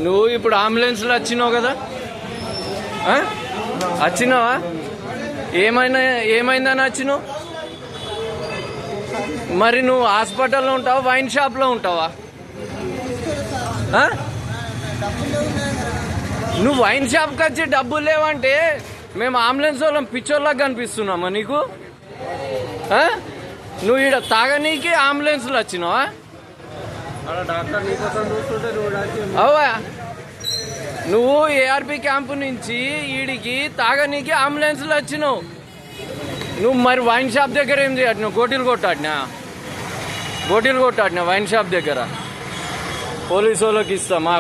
నువ్వు ఇప్పుడు అంబులెన్స్లో వచ్చినావు కదా, వచ్చినావా? ఏమైందని వచ్చినావు? మరి నువ్వు హాస్పిటల్లో ఉంటావా, వైన్ షాప్లో ఉంటావా? నువ్వు వైన్ షాప్కి వచ్చి డబ్బులు లేవంటే మేము అంబులెన్స్ వాళ్ళం పిచ్చోళ్ళకి కనిపిస్తున్నామా నీకు? నువ్వు ఈడ తాగనీకి అంబులెన్స్లో వచ్చినావా? అవా నువ్వు ఏఆర్పి క్యాంపు నుంచి ఈడికి తాగనీకి అంబులెన్స్లో వచ్చినావు. నువ్వు మరి వైన్ షాప్ దగ్గర ఏం చేయట్నావు? గోటీలు కొట్టాడినా వైన్ షాప్ దగ్గర పోలీసు వాళ్ళకి ఇస్తామా?